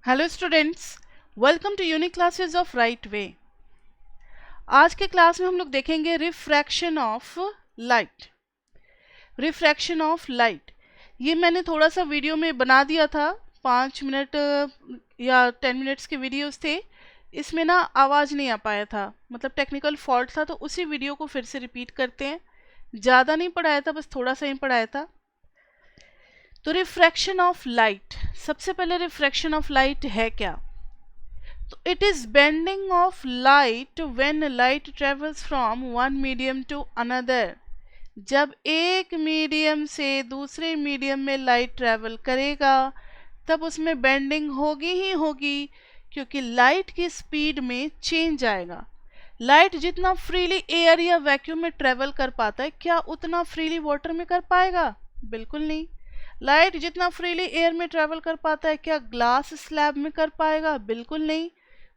Hello students, welcome to unique classes of right way. आज के class में हम लोग देखेंगे refraction of light. Refraction of light ये मैंने थोड़ा सा वीडियो में बना दिया था, 5 मिनट या 10 मिनट्स के वीडियोस थे। इसमें ना आवाज़ नहीं आ पाया था, मतलब टेक्निकल फॉल्ट था, तो उसी वीडियो को फिर से रिपीट करते हैं। ज़्यादा नहीं पढ़ाया था, बस थोड़ा सा ही पढ़ाया था। तो रिफ्रैक्शन ऑफ लाइट, सबसे पहले रिफ्रैक्शन ऑफ लाइट है क्या? तो it is bending of light when light travels from one medium to another। जब एक मीडियम से दूसरे मीडियम में लाइट ट्रेवल करेगा तब उसमें बेंडिंग होगी ही होगी, क्योंकि लाइट की स्पीड में चेंज आएगा। लाइट जितना फ्रीली एयर या वैक्यूम में ट्रेवल कर पाता है, क्या उतना फ्रीली वाटर में कर पाएगा? बिल्कुल नहीं। लाइट जितना फ्रीली एयर में ट्रेवल कर पाता है, क्या ग्लास स्लैब में कर पाएगा? बिल्कुल नहीं।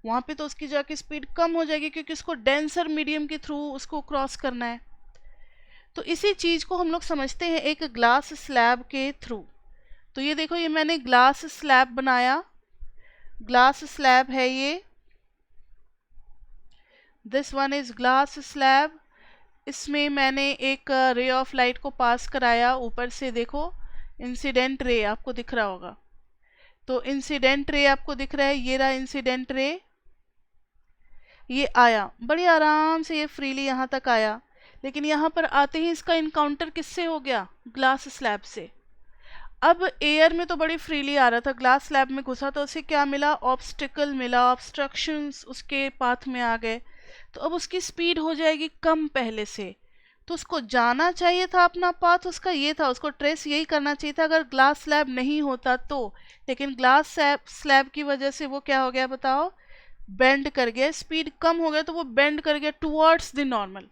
वहाँ पे तो उसकी जाके स्पीड कम हो जाएगी, क्योंकि उसको डेंसर मीडियम के थ्रू उसको क्रॉस करना है। तो इसी चीज़ को हम लोग समझते हैं एक ग्लास स्लैब के थ्रू। तो ये देखो, ये मैंने ग्लास स्लैब बनाया, ग्लास स्लैब है ये, this one is glass slab. इसमें मैंने एक रे ऑफ लाइट को पास कराया ऊपर से, देखो इंसिडेंट रे आपको दिख रहा होगा। तो इंसिडेंट रे आपको दिख रहा है, ये रहा इंसिडेंट रे। ये आया बड़ी आराम से, ये फ्रीली यहाँ तक आया, लेकिन यहाँ पर आते ही इसका इनकाउंटर किससे हो गया? ग्लास स्लैब से। अब एयर में तो बड़ी फ्रीली आ रहा था, ग्लास स्लैब में घुसा तो उसे क्या मिला? ऑब्स्टिकल मिला, ऑब्स्ट्रक्शंस उसके पाथ में आ गए। तो अब उसकी स्पीड हो जाएगी कम पहले से। तो उसको जाना चाहिए था, अपना पाथ उसका ये था, उसको ट्रेस यही करना चाहिए था अगर ग्लास स्लैब नहीं होता तो। लेकिन ग्लास स्लैब की वजह से वो क्या हो गया बताओ? बेंड कर गया, स्पीड कम हो गया, तो वो बेंड कर गया टुवर्ड्स द नॉर्मल।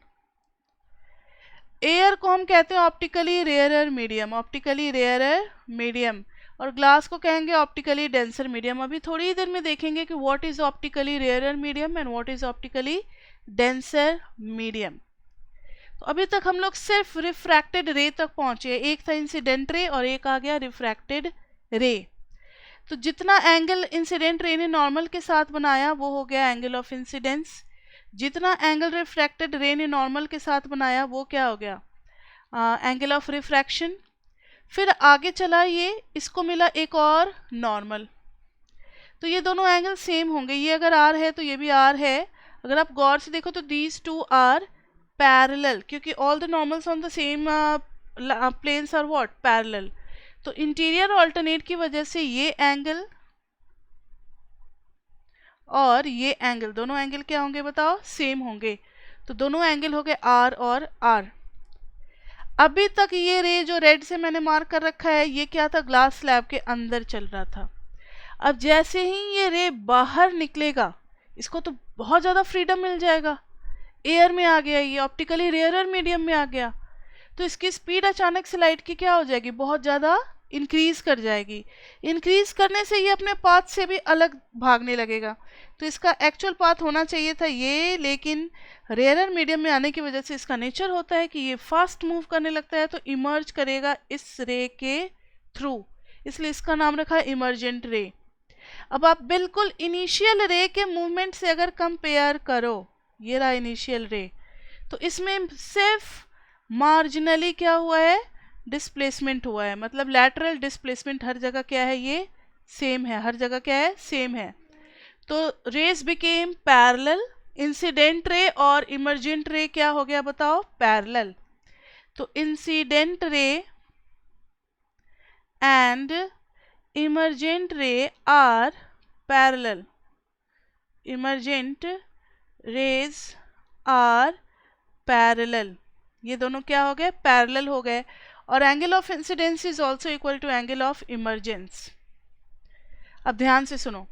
एयर को हम कहते हैं optically rarer medium, optically rarer medium, और ग्लास को कहेंगे ऑप्टिकली डेंसर मीडियम। अभी थोड़ी ही देर में देखेंगे कि what is optically rarer medium and what is optically denser medium. तो अभी तक हम लोग सिर्फ रिफ्रैक्टेड रे तक पहुंचे, एक था इंसिडेंट रे और एक आ गया रिफ्रैक्टेड रे। तो जितना एंगल इंसिडेंट रे ने नॉर्मल के साथ बनाया वो हो गया एंगल ऑफ इंसिडेंस, जितना एंगल रिफ्रैक्टेड रे ने नॉर्मल के साथ बनाया वो क्या हो गया? Angle of refraction. फिर आगे चला ये, इसको मिला एक और नॉर्मल। तो ये दोनों एंगल सेम होंगे, ये अगर आर है तो ये भी आर है। अगर आप गौर से देखो तो दीज टू आर पैरेलल, क्योंकि all the normals on the same planes are what? Parallel. तो इंटीरियर ऑल्टरनेट की वजह से ये एंगल और ये एंगल, दोनों एंगल क्या होंगे बताओ? सेम होंगे। तो दोनों एंगल हो गए आर और आर। अभी तक ये रे जो रेड से मैंने मार्क कर रखा है, ये क्या था? ग्लास स्लैब के अंदर चल रहा था। अब जैसे ही ये रे बाहर निकलेगा, इसको तो बहुत ज़्यादा फ्रीडम मिल जाएगा, एयर में आ गया, ये ऑप्टिकली रेयरर मीडियम में आ गया। तो इसकी स्पीड अचानक से लाइट की क्या हो जाएगी? बहुत ज़्यादा इंक्रीज कर जाएगी। इंक्रीज करने से ये अपने पाथ से भी अलग भागने लगेगा। तो इसका एक्चुअल पाथ होना चाहिए था ये, लेकिन रेयरर मीडियम में आने की वजह से इसका नेचर होता है कि ये फास्ट मूव करने लगता है, तो इमर्ज करेगा इस रे के थ्रू, इसलिए इसका नाम रखा है इमर्जेंट रे। अब आप बिल्कुल इनिशियल रे के मूवमेंट से अगर कंपेयर करो, ये रहा इनिशियल रे, तो इसमें सिर्फ मार्जिनली क्या हुआ है? डिस्प्लेसमेंट हुआ है, मतलब लैटरल डिस्प्लेसमेंट हर जगह क्या है? ये सेम है, हर जगह क्या है? सेम है। तो raise became parallel, incident ray और इमर्जेंट रे क्या हो गया बताओ? पैरेलल। तो incident ray and emergent ray are parallel, emergent rays are parallel, ये दोनों क्या हो गए? पैरेलल हो गए। और angle of incidence is also equal to angle of emergence. अब ध्यान से सुनो,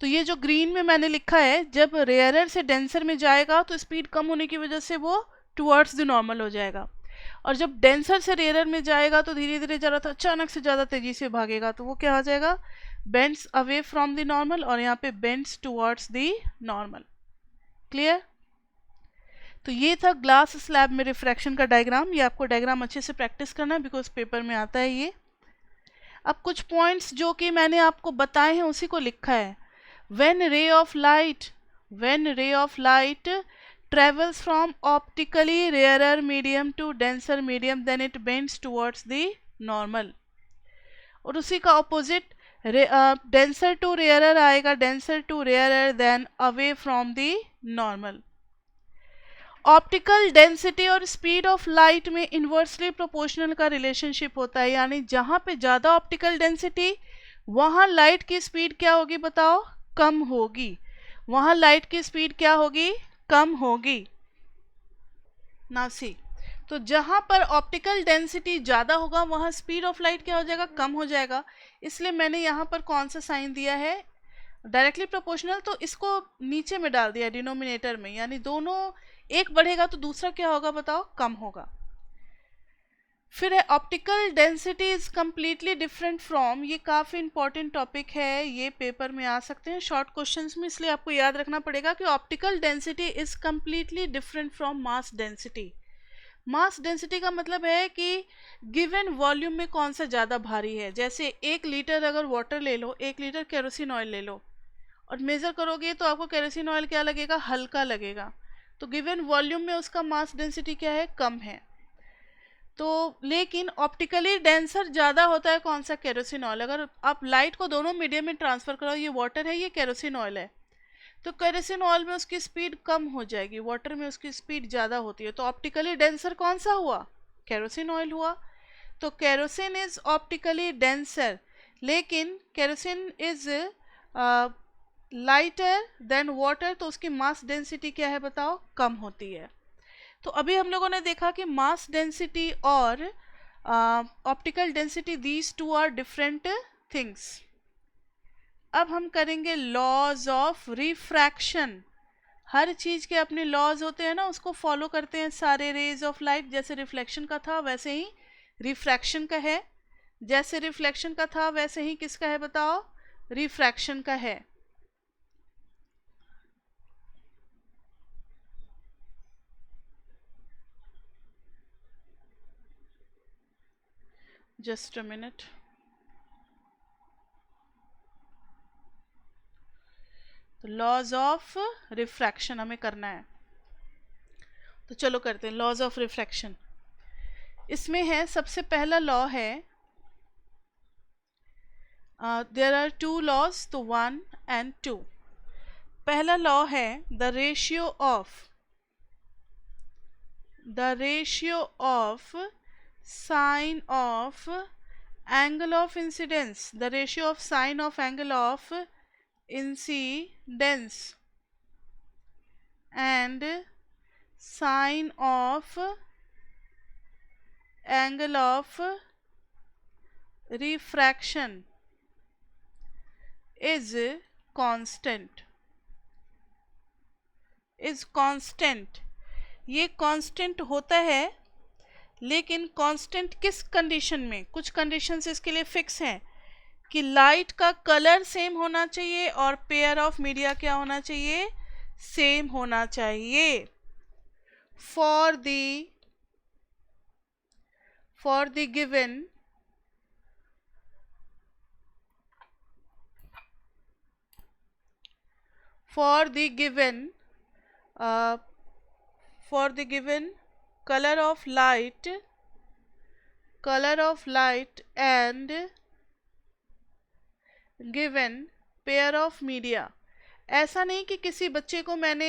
तो ये जो ग्रीन में मैंने लिखा है, जब रेयरर से डेंसर में जाएगा तो स्पीड कम होने की वजह से वो टुवर्ड्स द नॉर्मल हो जाएगा, और जब डेंसर से रेयरर में जाएगा तो धीरे धीरे जा रहा था, अचानक से ज़्यादा तेजी से भागेगा, तो वो क्या हो जाएगा? Bends away from the normal, और यहाँ पे bends towards the normal. Clear? तो ये था ग्लास स्लैब में रिफ्रैक्शन का डायग्राम। ये आपको डायग्राम अच्छे से प्रैक्टिस करना है, बिकॉज पेपर में आता है ये। अब कुछ पॉइंट्स जो कि मैंने आपको बताए हैं उसी को लिखा है. When ray of light travels from optically rarer medium to denser medium, then it bends towards the normal. और उसी का ऑपोजिट डेंसर टू रेयरर आएगा, denser to rarer then away from the normal. Optical density और speed of light में inversely proportional का relationship होता है, यानी जहां पे ज़्यादा ऑप्टिकल डेंसिटी वहां लाइट की स्पीड क्या होगी बताओ, कम होगी. वहां लाइट की स्पीड क्या होगी, कम होगी. नाउ सी, तो जहां पर ऑप्टिकल डेंसिटी ज़्यादा होगा वहां स्पीड ऑफ लाइट क्या हो जाएगा, कम हो जाएगा. इसलिए मैंने यहाँ पर कौन सा साइन दिया है, डायरेक्टली प्रोपोर्शनल, तो इसको नीचे में डाल दिया डिनोमिनेटर में, यानी दोनों एक बढ़ेगा तो दूसरा क्या होगा बताओ, कम होगा. फिर है optical density is completely different from, ये काफ़ी इंपॉर्टेंट टॉपिक है, ये पेपर में आ सकते हैं शॉर्ट क्वेश्चंस में, इसलिए आपको याद रखना पड़ेगा कि optical density is completely different from mass density. Mass density का मतलब है कि गिवन वॉल्यूम में कौन सा ज़्यादा भारी है. जैसे 1 लीटर अगर वाटर ले लो, 1 लीटर केरोसिन ऑयल ले लो और मेज़र करोगे तो आपको केरोसिन ऑयल क्या लगेगा, हल्का लगेगा. तो गिवन वॉल्यूम में उसका मास डेंसिटी क्या है, कम है. तो लेकिन ऑप्टिकली डेंसर ज़्यादा होता है कौन सा, केरोसिन ऑयल. अगर आप लाइट को दोनों मीडियम में ट्रांसफ़र करो, ये वाटर है, ये केरोसिन ऑयल है, तो केरोसिन ऑयल में उसकी स्पीड कम हो जाएगी, वाटर में उसकी स्पीड ज़्यादा होती है. तो ऑप्टिकली डेंसर कौन सा हुआ, केरोसिन ऑयल हुआ. तो केरोसिन इज़ ऑप्टिकली डेंसर, लेकिन kerosene is lighter than water, तो उसकी मास डेंसिटी क्या है बताओ, कम होती है. तो अभी हम लोगों ने देखा कि मास डेंसिटी और optical density, these two are different things. अब हम करेंगे लॉज ऑफ रिफ्रैक्शन. हर चीज़ के अपने लॉज होते हैं ना, उसको फॉलो करते हैं सारे रेज ऑफ लाइट. जैसे रिफ्लेक्शन का था वैसे ही रिफ्रैक्शन का है, जैसे रिफ्लेक्शन का था वैसे ही किसका है बताओ, रिफ्रैक्शन का है. Just a minute. तो लॉज ऑफ रिफ्रैक्शन हमें करना है, तो चलो करते हैं लॉज ऑफ रिफ्रैक्शन. इसमें है सबसे पहला लॉ है, देयर आर 2 लॉज, तो 1 and 2. पहला लॉ है the ratio of sine of angle of incidence, the ratio of sine of angle of incidence and sine of angle of refraction is constant. ये constant होता है, लेकिन constant किस condition में, कुछ कंडीशंस इसके लिए फिक्स हैं कि लाइट का कलर सेम होना चाहिए और पेयर ऑफ मीडिया क्या होना चाहिए, सेम होना चाहिए. For the given color of light and given pair of media. ऐसा नहीं कि किसी बच्चे को मैंने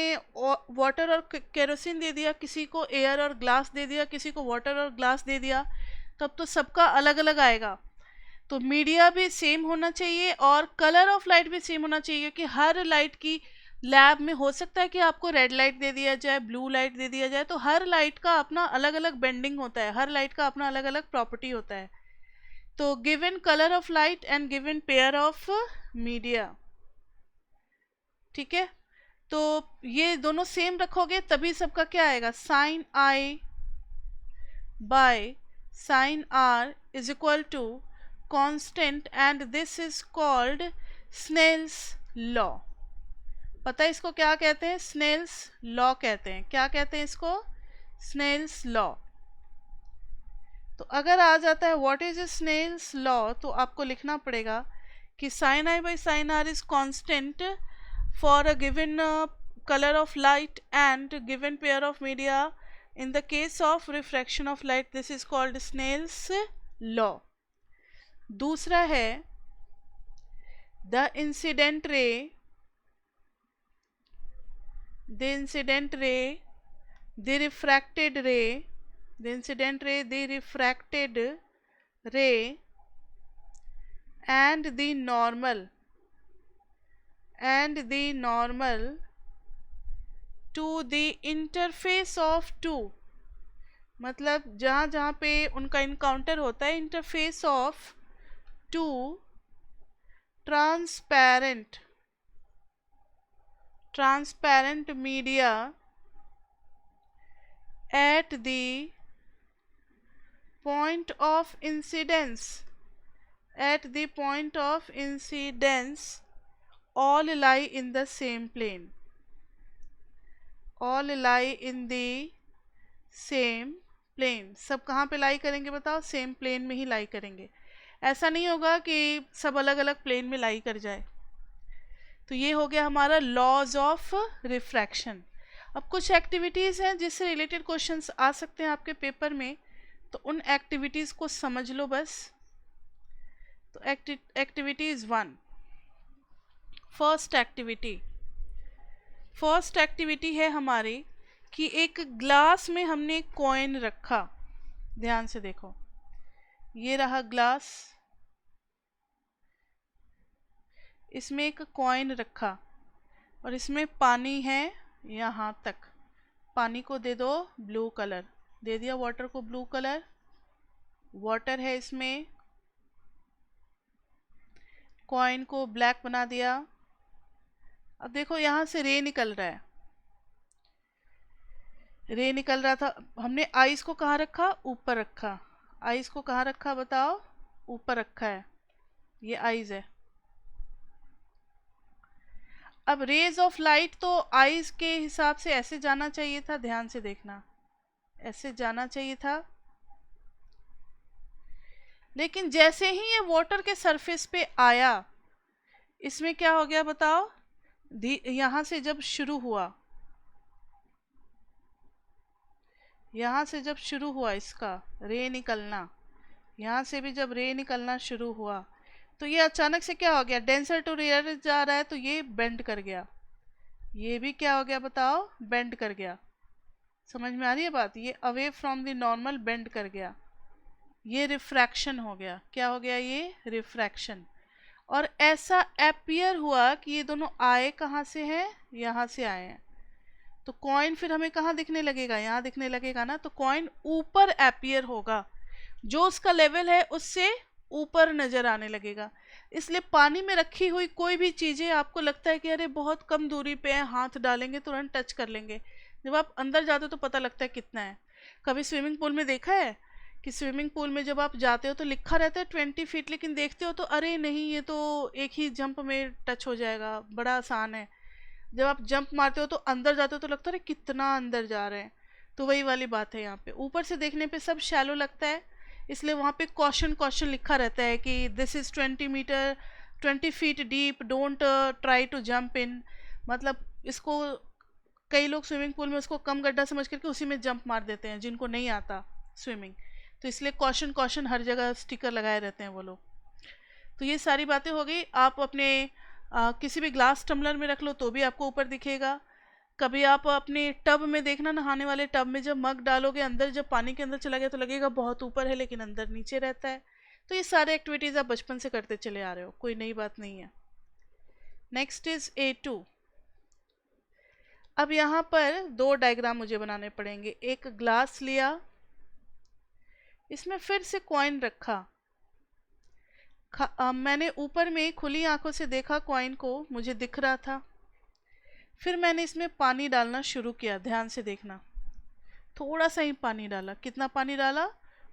वाटर और केरोसिन दे दिया, किसी को एयर और ग्लास दे दिया, किसी को वाटर और ग्लास दे दिया, तब तो सबका अलग अलग आएगा. तो मीडिया भी सेम होना चाहिए और कलर ऑफ लाइट भी सेम होना चाहिए, क्योंकि हर लाइट की लैब में हो सकता है कि आपको रेड लाइट दे दिया जाए, ब्लू लाइट दे दिया जाए, तो हर लाइट का अपना अलग अलग बेंडिंग होता है, हर लाइट का अपना अलग अलग प्रॉपर्टी होता है. तो given colour of light and given pair of media, ठीक है, तो ये दोनों सेम रखोगे तभी सबका क्या आएगा, sine i by sine r is equal to constant, and this is called Snell's law. पता है इसको क्या कहते हैं, स्नेल्स लॉ कहते हैं. क्या कहते हैं इसको, स्नेल्स लॉ. तो अगर आ जाता है व्हाट इज स्नेल्स लॉ, तो आपको लिखना पड़ेगा कि sine i by sine r is constant for a given color of light and given pair of media. In the case of refraction of light, this is called Snell's law. दूसरा है the incident ray, the refracted ray, the incident ray, the refracted ray and the normal to the interface of two. मतलब जहाँ जहाँ पे उनका encounter होता है, interface of two transparent media at the point of incidence, all lie in the same plane, सब कहाँ पे लाई करेंगे बताओ? सेम प्लेन में ही लाई करेंगे। ऐसा नहीं होगा कि सब अलग अलग प्लेन में लाई कर जाए। तो ये हो गया हमारा लॉज ऑफ रिफ्रैक्शन। अब कुछ एक्टिविटीज़ हैं जिससे रिलेटेड क्वेश्चंस आ सकते हैं आपके पेपर में, तो उन एक्टिविटीज़ को समझ लो बस। तो एक्टिविटीज़ 1, फर्स्ट एक्टिविटी है हमारी कि एक ग्लास में हमने कॉइन रखा। ध्यान से देखो, ये रहा ग्लास, इसमें एक कॉइन रखा और इसमें पानी है यहाँ तक। पानी को दे दो ब्लू कलर, दे दिया वाटर को ब्लू कलर, वाटर है इसमें, कॉइन को ब्लैक बना दिया। अब देखो यहाँ से रे निकल रहा है, रे निकल रहा था। हमने आइस को कहाँ रखा? ऊपर रखा। आइस को कहाँ रखा बताओ? ऊपर रखा है, ये आइस है। अब रेज ऑफ लाइट तो आइस के हिसाब से ऐसे जाना चाहिए था, ध्यान से देखना, ऐसे जाना चाहिए था। लेकिन जैसे ही ये वाटर के सरफेस पे आया, इसमें क्या हो गया बताओ? यहाँ से जब शुरू हुआ, यहाँ से जब शुरू हुआ इसका रे निकलना, यहाँ से भी जब रे निकलना शुरू हुआ, तो ये अचानक से क्या हो गया? डेंसर टू रेयर जा रहा है, तो ये बेंड कर गया। ये भी क्या हो गया बताओ? बेंड कर गया। समझ में आ रही है बात? ये away from the normal bend कर गया, ये रिफ्रैक्शन हो गया। क्या हो गया? ये रिफ्रैक्शन। और ऐसा अपीयर हुआ कि ये दोनों आए कहाँ से हैं? यहाँ से आए हैं। तो कॉइन फिर हमें कहाँ दिखने लगेगा? यहाँ दिखने लगेगा ना। तो कॉइन ऊपर अपीयर होगा, जो उसका लेवल है उससे ऊपर नजर आने लगेगा। इसलिए पानी में रखी हुई कोई भी चीज़ें आपको लगता है कि अरे बहुत कम दूरी पे है, हाथ डालेंगे तुरंत टच कर लेंगे, जब आप अंदर जाते हो तो पता लगता है कितना है। कभी स्विमिंग पूल में देखा है कि स्विमिंग पूल में जब आप जाते हो तो लिखा रहता है 20 फीट, लेकिन देखते हो तो अरे नहीं, ये तो एक ही जंप में टच हो जाएगा, बड़ा आसान है। जब आप जंप मारते हो तो अंदर जाते हो तो लगता है कितना अंदर जा रहे हैं। तो वही वाली बात है यहाँ पे, ऊपर से देखने पे सब शैलो लगता है, इसलिए वहाँ पे कॉशन लिखा रहता है कि this is 20 feet deep, don't try to jump in. मतलब इसको कई लोग स्विमिंग पूल में उसको कम गड्ढा समझ करके उसी में जंप मार देते हैं, जिनको नहीं आता स्विमिंग। तो इसलिए कॉशन हर जगह स्टिकर लगाए रहते हैं वो लोग। तो ये सारी बातें हो गई। आप अपने किसी भी ग्लास टम्बलर में रख लो तो भी आपको ऊपर दिखेगा। कभी आप अपने टब में देखना, नहाने वाले टब में जब मग डालोगे अंदर, जब पानी के अंदर चला गया तो लगेगा बहुत ऊपर है, लेकिन अंदर नीचे रहता है। तो ये सारे एक्टिविटीज़ आप बचपन से करते चले आ रहे हो, कोई नई बात नहीं है। Next is A2। अब यहाँ पर दो डायग्राम मुझे बनाने पड़ेंगे। एक ग्लास लिया, इसमें फिर से कॉइन रखा, मैंने ऊपर में खुली आंखों से देखा कॉइन को, मुझे दिख रहा था। फिर मैंने इसमें पानी डालना शुरू किया, ध्यान से देखना, थोड़ा सा ही पानी डाला। कितना पानी डाला?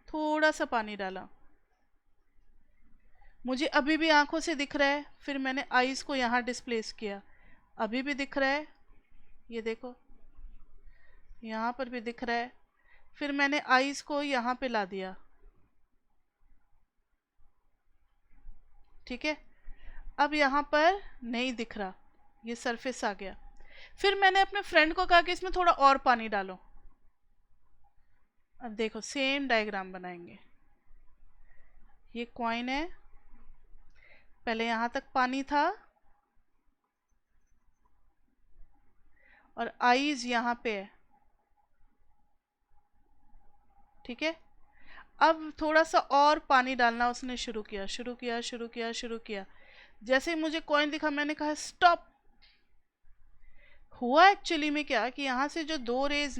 थोड़ा सा पानी डाला। मुझे अभी भी आंखों से दिख रहा है। फिर मैंने आईज को यहाँ डिस्प्लेस किया, अभी भी दिख रहा है, ये देखो यहाँ पर भी दिख रहा है। फिर मैंने आईज को यहाँ पे ला दिया, ठीक है, अब यहाँ पर नहीं दिख रहा, ये सरफेस आ गया। फिर मैंने अपने फ्रेंड को कहा कि इसमें थोड़ा और पानी डालो। अब देखो सेम डायग्राम बनाएंगे। ये कॉइन है, पहले यहाँ तक पानी था और आईज यहाँ पे है, ठीक है। अब थोड़ा सा और पानी डालना उसने शुरू किया। जैसे ही मुझे कॉइन दिखा मैंने कहा स्टॉप। हुआ एक्चुअली में क्या कि यहाँ से जो दो रेज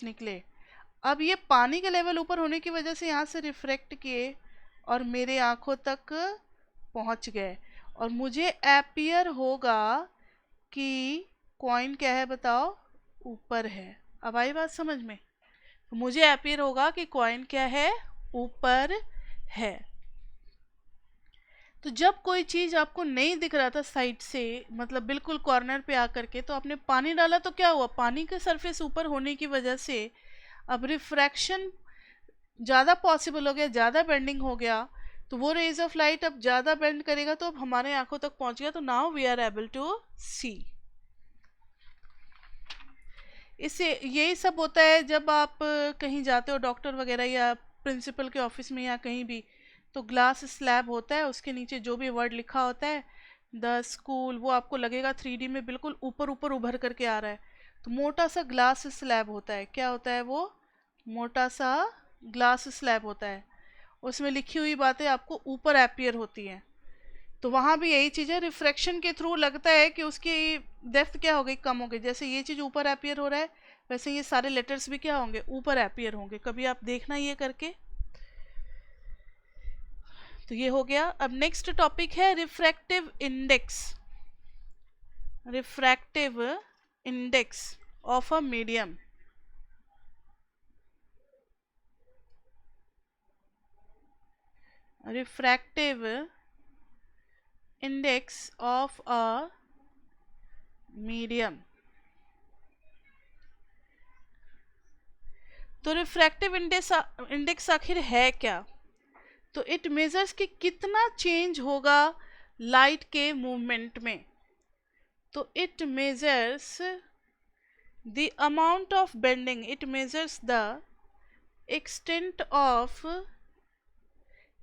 निकले, अब ये पानी के लेवल ऊपर होने की वजह से यहाँ से रिफ्रेक्ट किए और मेरे आंखों तक पहुँच गए, और मुझे अपीयर होगा कि कॉइन क्या है बताओ, ऊपर है। अब आई बात समझ में? मुझे अपीयर होगा कि कॉइन क्या है, ऊपर है। तो जब कोई चीज आपको नहीं दिख रहा था साइड से, मतलब बिल्कुल कॉर्नर पे आकर के, तो आपने पानी डाला तो क्या हुआ, पानी के सरफेस ऊपर होने की वजह से अब रिफ्रैक्शन ज़्यादा पॉसिबल हो गया, ज़्यादा बेंडिंग हो गया, तो वो रेज ऑफ लाइट अब ज़्यादा बेंड करेगा, तो अब हमारे आंखों तक पहुंच गया। तो now we are able to see. इससे यही सब होता है जब आप कहीं जाते हो डॉक्टर वगैरह या प्रिंसिपल के ऑफिस में या कहीं भी, तो ग्लास स्लैब होता है, उसके नीचे जो भी वर्ड लिखा होता है द स्कूल, वो आपको लगेगा 3D में बिल्कुल ऊपर ऊपर उभर करके आ रहा है। तो मोटा सा ग्लास स्लैब होता है, क्या होता है वो, मोटा सा ग्लास स्लैब होता है, उसमें लिखी हुई बातें आपको ऊपर अपीयर होती हैं। तो वहाँ भी यही चीज़ है, रिफ्रैक्शन के थ्रू लगता है कि उसकी डेप्थ क्या हो गई, कम हो गई। जैसे ये चीज़ ऊपर अपीयर हो रहा है, वैसे ये सारे लेटर्स भी क्या होंगे, ऊपर अपीयर होंगे। कभी आप देखना ये करके। तो ये हो गया। अब नेक्स्ट टॉपिक है refractive index. Refractive index of a medium. Refractive index of a medium. तो रिफ्रैक्टिव इंडेक्स आखिर है क्या? तो इट मेजर्स कि कितना चेंज होगा लाइट के मूवमेंट में। तो it measures the amount of bending, it measures the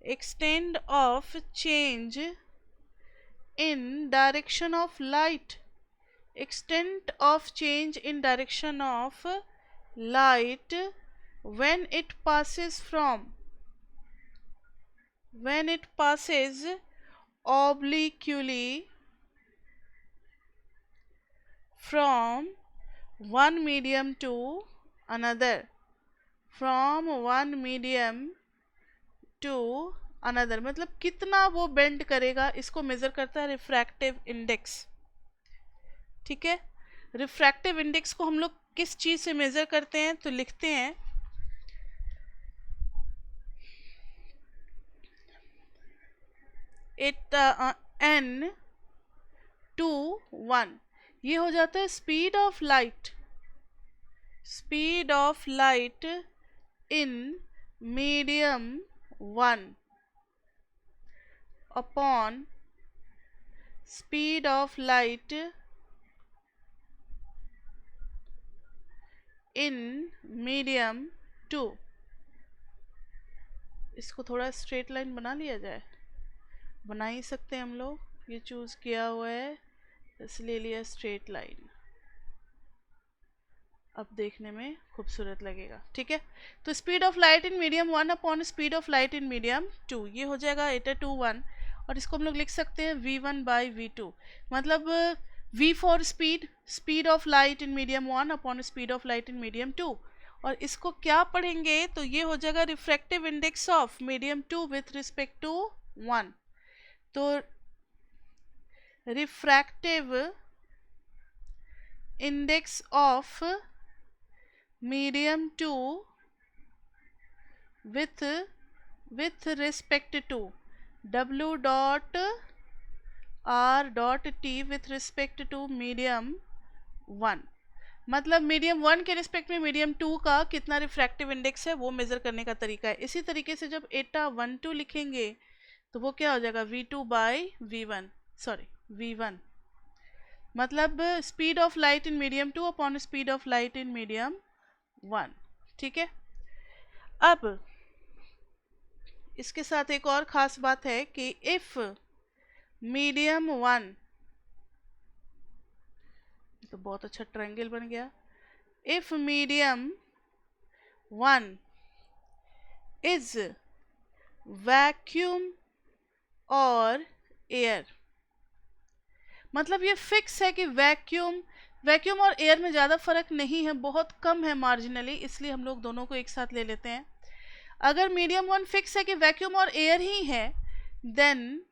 extent of change in direction of light, extent of change in direction of light when it passes obliquely from one medium to another, from one medium to another, मतलब कितना वो bend करेगा, इसको major करता है refractive index. ठीक है, refractive index को हम लोग किस चीज से मेजर करते हैं, तो लिखते हैं n/1, ये हो जाता है speed of light in medium 1 upon speed of light in medium 2। इसको थोड़ा स्ट्रेट लाइन बना लिया जाए, बना ही सकते हैं हम लोग, ये चूज किया हुआ है इसलिए लिया स्ट्रेट लाइन, अब देखने में खूबसूरत लगेगा। ठीक है, तो speed of light in medium 1 upon speed of light in medium 2, ये हो जाएगा 8/2 और इसको हम लोग लिख सकते हैं v1/v2, मतलब v for speed of light in medium 1 upon speed of light in medium 2। और इसको क्या पढ़ेंगे, तो ये हो जाएगा refractive index of medium 2 with respect to 1। तो refractive index of medium 2 with respect to w dot r dot t with respect to medium 1, मतलब मीडियम 1 के रिस्पेक्ट में मीडियम 2 का कितना रिफ्रैक्टिव इंडेक्स है वो मेज़र करने का तरीका है। इसी तरीके से जब एटा 12 लिखेंगे तो वो क्या हो जाएगा v2 by v1, sorry v1, मतलब speed of light in medium 2 upon speed of light in medium 1। ठीक है, अब इसके साथ एक और ख़ास बात है कि इफ़ मीडियम 1, तो बहुत अच्छा ट्रायंगल बन गया, इफ़ मीडियम 1 इज वैक्यूम और एयर, मतलब ये फिक्स है कि वैक्यूम और एयर में ज़्यादा फर्क नहीं है, बहुत कम है मार्जिनली, इसलिए हम लोग दोनों को एक साथ ले लेते हैं। अगर मीडियम 1 फिक्स है कि वैक्यूम और एयर ही है, then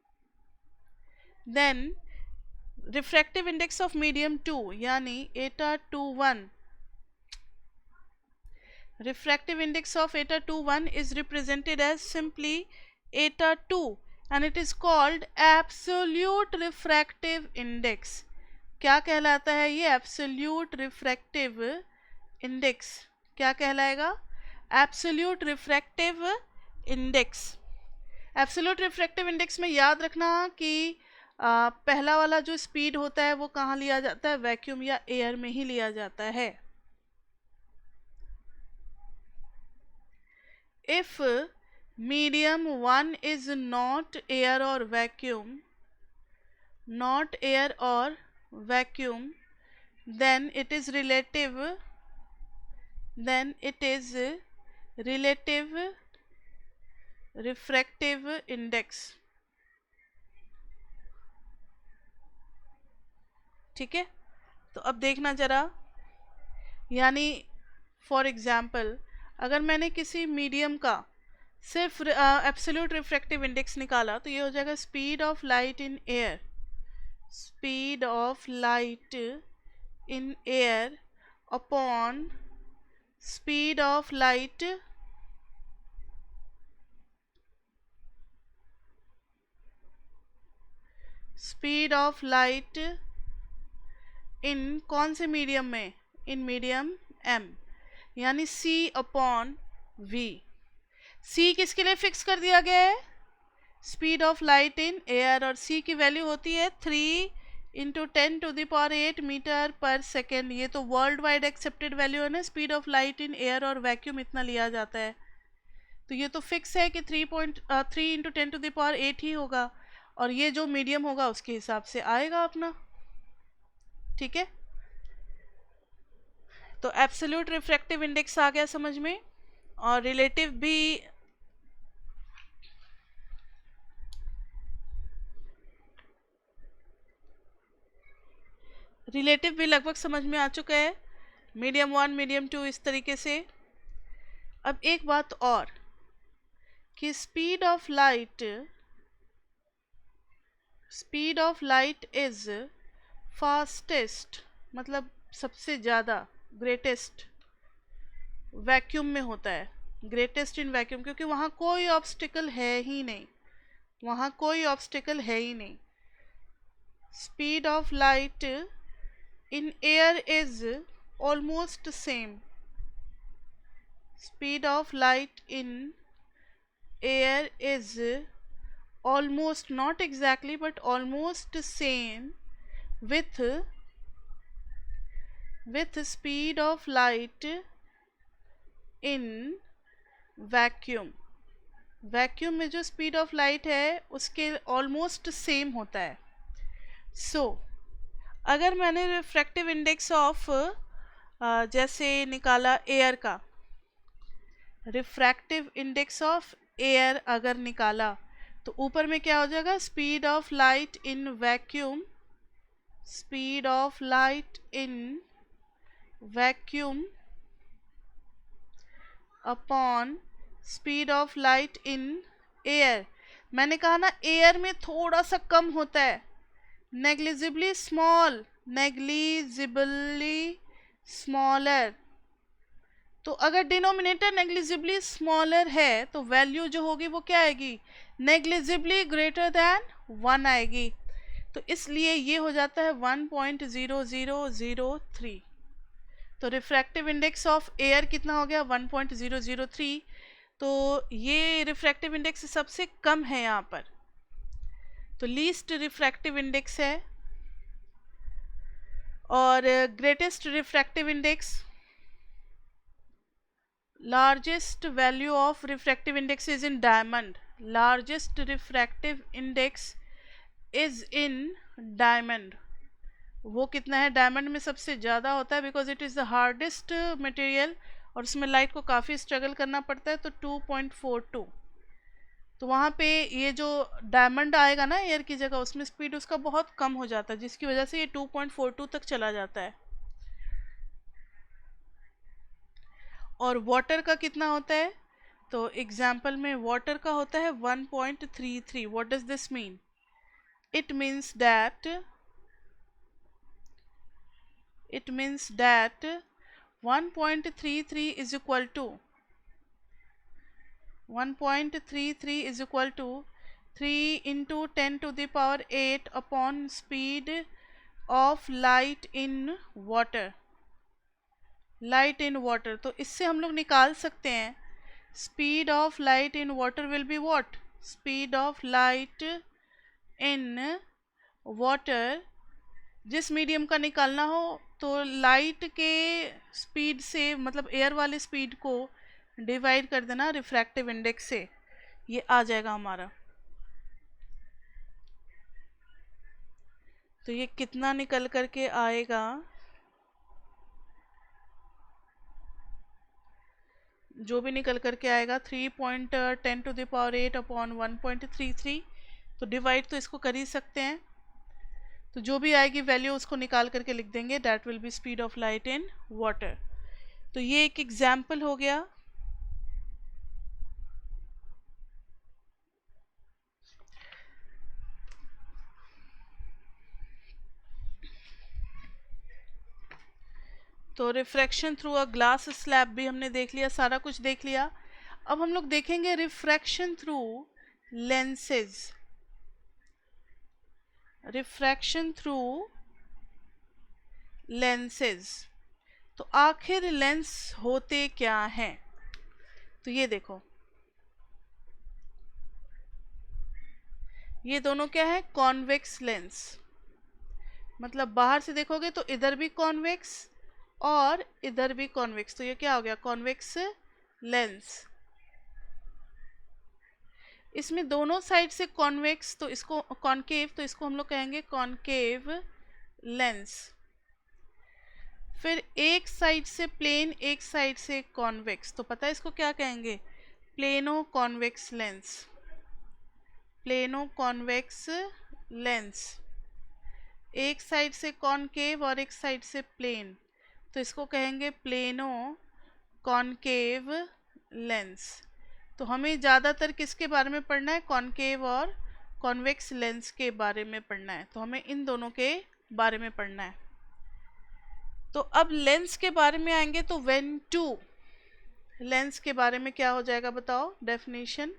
refractive index of medium 2 यानी एटा 21, refractive index of eta 21 is represented as simply eta 2 and it is called absolute refractive index। क्या कहलाता है ये absolute refractive index? क्या कहलाएगा? absolute refractive index। absolute refractive index में याद रखना कि पहला वाला जो स्पीड होता है वो कहाँ लिया जाता है? वैक्यूम या एयर में ही लिया जाता है। If medium 1 is not air or vacuum, then it is relative refractive index। ठीक है, तो अब देखना जरा, यानी फॉर एग्जाम्पल अगर मैंने किसी मीडियम का सिर्फ एब्सोल्यूट रिफ्रैक्टिव इंडेक्स निकाला तो ये हो जाएगा speed of light in air, speed of light in air upon speed of light इन कौन से मीडियम में? इन मीडियम m, यानी c अपॉन v। c किसके लिए फिक्स कर दिया गया है? Speed of light in air, और c की वैल्यू होती है 3 × 10⁸ मीटर पर सेकेंड। ये तो वर्ल्ड वाइड एक्सेप्टेड वैल्यू है ना, speed of light in air और वैक्यूम इतना लिया जाता है, तो ये तो फिक्स है कि 3 × 10⁸ ही होगा, और ये जो मीडियम होगा उसके हिसाब से आएगा अपना। ठीक है, तो एब्सोल्यूट रिफ्रैक्टिव इंडेक्स आ गया समझ में, और रिलेटिव भी लगभग समझ में आ चुका है, मीडियम 1 मीडियम 2 इस तरीके से। अब एक बात और कि speed of light is fastest, मतलब सबसे ज़्यादा, ग्रेटेस्ट वैक्यूम में होता है, ग्रेटेस्ट इन वैक्यूम, क्योंकि वहाँ कोई ऑब्स्टिकल है ही नहीं, speed of light in air is almost same, speed of light in air is almost, not exactly but almost same with speed of light in vacuum। Vacuum में जो speed of light है उसके almost same होता है। अगर मैंने refractive index of जैसे निकाला एयर का, रिफ्रैक्टिव इंडेक्स ऑफ एयर अगर निकाला तो ऊपर में क्या हो जाएगा? Speed of light in vacuum, speed of light in vacuum upon speed of light in air. मैंने कहा ना एयर में थोड़ा सा कम होता है, नेग्लिजिबली स्मॉलर। तो अगर डिनोमिनेटर नेग्लिजिबली स्मॉलर है तो वैल्यू जो होगी वो क्या आएगी? नेग्लिजिबली ग्रेटर दैन 1 आएगी। तो इसलिए ये हो जाता है 1.0003। तो रिफ्रैक्टिव इंडेक्स ऑफ एयर कितना हो गया 1.003। तो ये रिफ्रैक्टिव इंडेक्स सबसे कम है यहाँ पर, तो लीस्ट रिफ्रैक्टिव इंडेक्स है। और greatest refractive index, largest value of refractive index is in diamond, largest refractive index is in diamond. वो कितना है, डायमंड में सबसे ज़्यादा होता है because it is the hardest material और उसमें लाइट को काफ़ी स्ट्रगल करना पड़ता है, तो 2.42। तो वहाँ पे ये जो डायमंड आएगा ना एयर की जगह, उसमें स्पीड उसका बहुत कम हो जाता है, जिसकी वजह से ये 2.42 तक चला जाता है। और वाटर का कितना होता है, तो एग्जाम्पल में वाटर का होता है 1.33। What does this mean, it means that 1.33 is equal to 3 into 10 to the power 8 upon speed of light in water। Light in water, तो इससे हम लोग निकाल सकते हैं speed of light in water will be what, speed of light in water. जिस medium का निकालना हो तो लाइट के स्पीड से, मतलब एयर वाले स्पीड को डिवाइड कर देना रिफ्रैक्टिव इंडेक्स से, ये आ जाएगा हमारा। तो ये कितना निकल करके आएगा, जो भी निकल करके आएगा 3.10 to the power 8 upon 1.33। तो डिवाइड तो इसको कर ही सकते हैं, तो जो भी आएगी वैल्यू उसको निकाल करके लिख देंगे, that will B speed of light in water. तो ये एक एग्जाम्पल हो गया। तो refraction through a glass slab भी हमने देख लिया, सारा कुछ देख लिया। अब हम लोग देखेंगे refraction through lenses, refraction through lenses. तो आखिर लेंस होते क्या हैं, तो ये देखो, ये दोनों क्या है, कॉन्वेक्स लेंस। मतलब बाहर से देखोगे तो इधर भी कॉन्वेक्स और इधर भी कॉन्वेक्स, तो ये क्या हो गया, कॉन्वेक्स लेंस। इसमें दोनों साइड से कॉन्वेक्स, तो इसको कॉनकेव, तो इसको हम लोग कहेंगे कॉनकेव लेंस। फिर एक साइड से प्लेन, एक साइड से कॉन्वेक्स, तो पता है इसको क्या कहेंगे, plano convex lens, plano convex lens. एक साइड से कॉनकेव और एक साइड से प्लेन, तो इसको कहेंगे प्लेनो कॉनकेव लेंस। तो हमें ज़्यादातर किसके बारे में पढ़ना है, कॉनकेव और कॉन्वेक्स लेंस के बारे में पढ़ना है, तो हमें इन दोनों के बारे में पढ़ना है। तो अब लेंस के बारे में आएंगे, तो व्हेन टू, लेंस के बारे में क्या हो जाएगा बताओ, डेफिनेशन।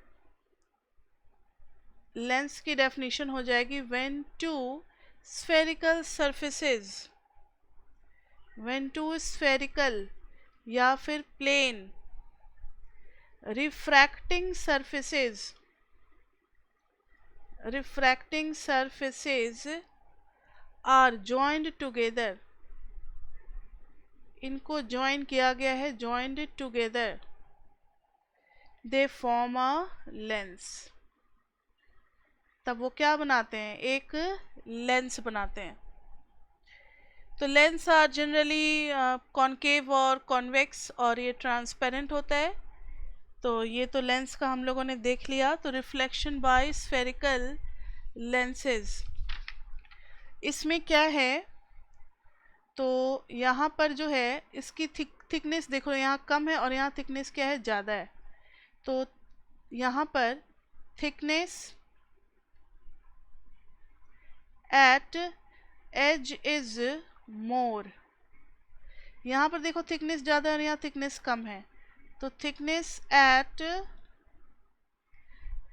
लेंस की डेफिनेशन हो जाएगी when two spherical surfaces, when two spherical या फिर plane refracting surfaces, refracting surfaces are joined together, इनको ज्वाइन किया गया है, joined together, they form a lens. तब वो क्या बनाते हैं, एक लेंस बनाते हैं। तो लेंस आर जनरली कॉनकेव और कॉन्वेक्स, और ये ट्रांसपेरेंट होता है। तो ये तो लेंस का हम लोगों ने देख लिया। तो रिफ्लेक्शन बाय स्फेरिकल लेंसेज, इसमें क्या है, तो यहाँ पर जो है इसकी थिकनेस देखो, यहाँ कम है और यहाँ थिकनेस क्या है, ज़्यादा है। तो यहाँ पर thickness at edge is more, यहाँ पर देखो थिकनेस ज़्यादा है और यहाँ थिकनेस कम है, तो thickness at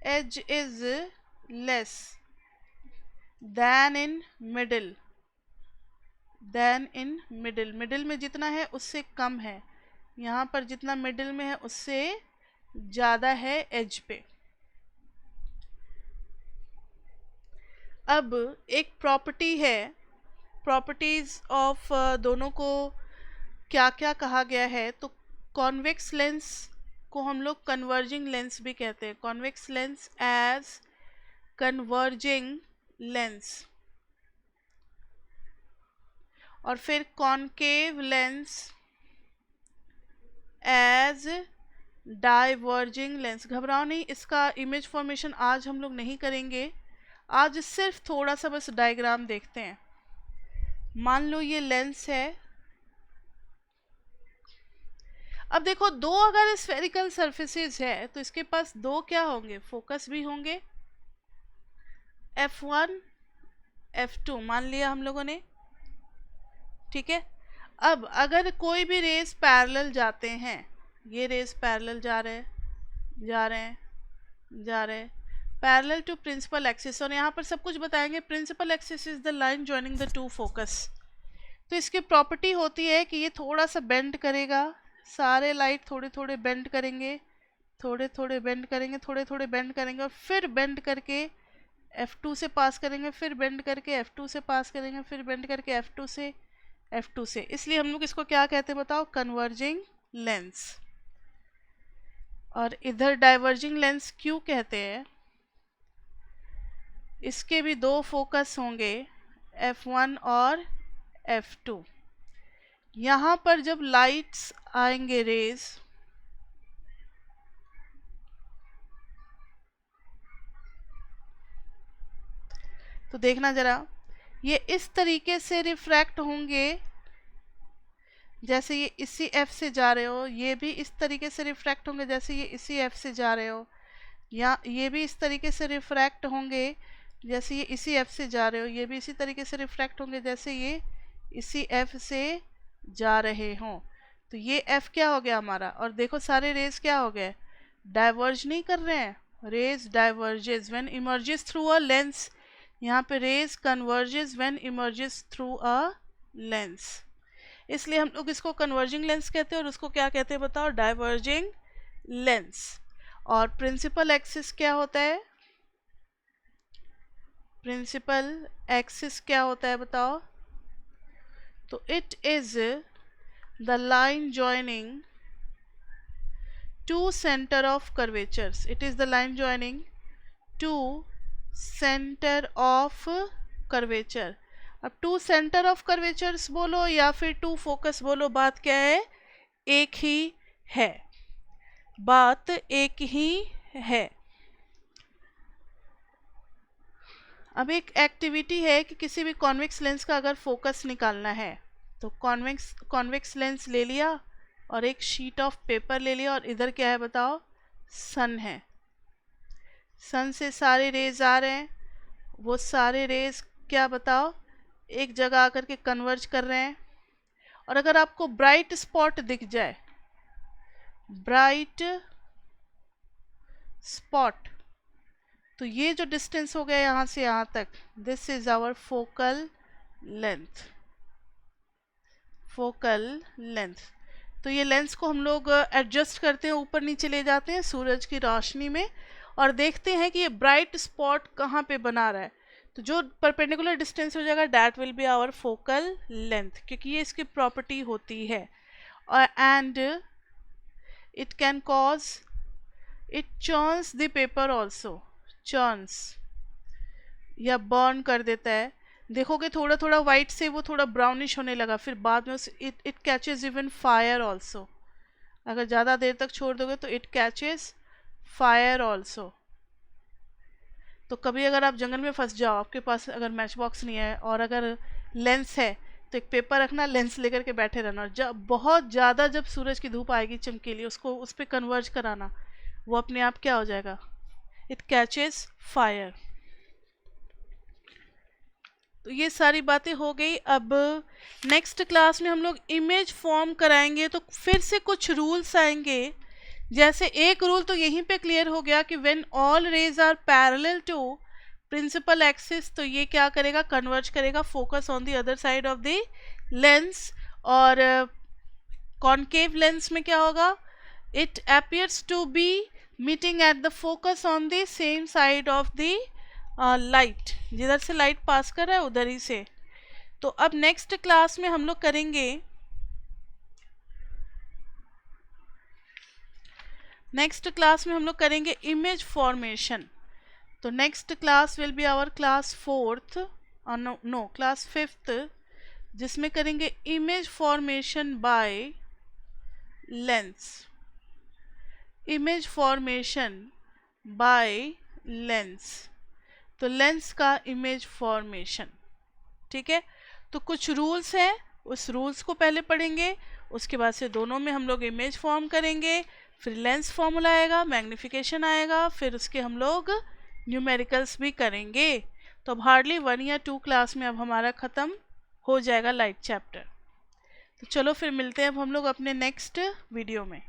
edge is less than in middle, then in middle, middle में जितना है उससे कम है, यहाँ पर जितना मिडिल में है उससे ज़्यादा है एज पे। अब एक प्रॉपर्टी है, प्रॉपर्टीज ऑफ दोनों को क्या क्या कहा गया है, तो कॉन्वेक्स लेंस को हम लोग कन्वर्जिंग लेंस भी कहते हैं, convex lens as converging lens, और फिर concave lens as diverging lens. घबराओ नहीं, इसका इमेज फॉर्मेशन आज हम लोग नहीं करेंगे, आज सिर्फ थोड़ा सा बस डायग्राम देखते हैं। मान लो ये लेंस है, अब देखो दो अगर स्फेरिकल सरफेसेस है तो इसके पास दो क्या होंगे, फोकस भी होंगे, F1 F2 मान लिया हम लोगों ने, ठीक है। अब अगर कोई भी रेस पैरेलल जाते हैं, ये रेस पैरेलल जा रहे हैं, जा रहे हैं, जा रहे हैं पैरेलल टू प्रिंसिपल एक्सिस, और यहाँ पर सब कुछ बताएंगे। Principal axis is the line joining the two focus. तो इसकी प्रॉपर्टी होती है कि ये थोड़ा सा बेंड करेगा, सारे लाइट थोड़े थोड़े बेंड करेंगे, थोड़े थोड़े बेंड करेंगे, थोड़े थोड़े बेंड करेंगे, और फिर बेंड करके F2 से पास करेंगे, फिर बेंड करके F2 से पास करेंगे, फिर बेंड करके F2 से। इसलिए हम लोग इसको क्या कहते हैं बताओ, कन्वर्जिंग लेंस। और इधर डाइवर्जिंग लेंस क्यों कहते हैं, इसके भी दो फोकस होंगे, F1 और F2। यहाँ पर जब लाइट्स आएंगे, रेज, तो देखना जरा, ये इस तरीके से रिफ्रैक्ट होंगे, जैसे ये इसी F से जा रहे हो, ये भी इस तरीके से रिफ्रैक्ट होंगे जैसे ये इसी F से जा रहे हो, या ये भी इस तरीके से रिफ्रैक्ट होंगे जैसे ये इसी F से जा रहे हो, ये भी इसी तरीके से रिफ्रैक्ट होंगे जैसे ये इसी F से जा रहे हों। तो ये F क्या हो गया हमारा, और देखो सारे रेज क्या हो गए, डाइवर्ज नहीं कर रहे हैं, rays diverges when emerges through a lens, यहाँ पे rays converges when emerges through a lens, इसलिए हम लोग इसको कन्वर्जिंग लेंस कहते हैं और उसको क्या कहते हैं बताओ, डाइवर्जिंग लेंस। और प्रिंसिपल एक्सिस क्या होता है, प्रिंसिपल एक्सिस क्या होता है बताओ, तो it is the line joining two centre of curvatures, it is the line joining two centre of curvature. अब टू सेंटर ऑफ कर्वेचर्स बोलो या फिर टू फोकस बोलो, बात क्या है, एक ही है, बात एक ही है। अब एक एक्टिविटी है कि किसी भी कॉन्वेक्स लेंस का अगर फोकस निकालना है, तो कॉन्वेक्स लेंस ले लिया और एक शीट ऑफ पेपर ले लिया, और इधर क्या है बताओ, सन है, सन से सारे रेज आ रहे हैं, वो सारे रेज क्या बताओ, एक जगह आकर के कन्वर्ज कर रहे हैं। और अगर आपको ब्राइट स्पॉट दिख जाए, ब्राइट स्पॉट, तो ये जो डिस्टेंस हो गया यहाँ से यहाँ तक, this is our focal length, focal length. तो ये लेंस को हम लोग एडजस्ट करते हैं, ऊपर नीचे ले जाते हैं सूरज की रोशनी में, और देखते हैं कि ये ब्राइट स्पॉट कहाँ पे बना रहा है, तो जो परपेंडिकुलर डिस्टेंस हो जाएगा that will be our focal length, क्योंकि ये इसकी प्रॉपर्टी होती है। और and it can cause, it churns the paper also, churns या बर्न कर देता है। देखोगे थोड़ा थोड़ा वाइट से वो थोड़ा ब्राउनिश होने लगा, फिर बाद में it catches even fire also, अगर ज़्यादा देर तक छोड़ दोगे तो इट कैचेस फायर ऑल्सो। तो कभी अगर आप जंगल में फंस जाओ, आपके पास अगर मैच बॉक्स नहीं है और अगर लेंस है, तो एक पेपर रखना, लेंस लेकर के बैठे रहना, और जब बहुत ज़्यादा जब सूरज की धूप आएगी चमकीली, उसको उस पर कन्वर्ज कराना, वो अपने आप क्या हो जाएगा, इट कैचेस फायर। तो ये सारी बातें हो गई। अब नेक्स्ट क्लास में हम लोग इमेज फॉर्म कराएंगे, तो फिर से कुछ रूल्स आएंगे। जैसे एक रूल तो यहीं पे क्लियर हो गया कि when all rays are parallel to principal axis, तो ये क्या करेगा, कन्वर्ज करेगा focus on the other side of the lens. और कॉन्केव लेंस में क्या होगा, it appears to be meeting at the focus on the same side of the light, जिधर से लाइट पास कर रहा है उधर ही से। तो अब नेक्स्ट क्लास में हम लोग करेंगे, इमेज फॉर्मेशन। तो next class will be our class 4th no class 5th, जिसमें करेंगे image formation by lens. Image formation by lens, तो लेंस का इमेज फॉर्मेशन, ठीक है। तो कुछ रूल्स हैं, उस रूल्स को पहले पढ़ेंगे, उसके बाद से दोनों में हम लोग इमेज फॉर्म करेंगे, फिर लेंस फॉर्मूला आएगा, मैग्निफिकेशन आएगा, फिर उसके हम लोग न्यूमेरिकल्स भी करेंगे। तो अब हार्डली 1 या 2 क्लास में अब हमारा ख़त्म हो जाएगा लाइट चैप्टर। तो चलो फिर मिलते हैं अब हम लोग अपने नेक्स्ट वीडियो में।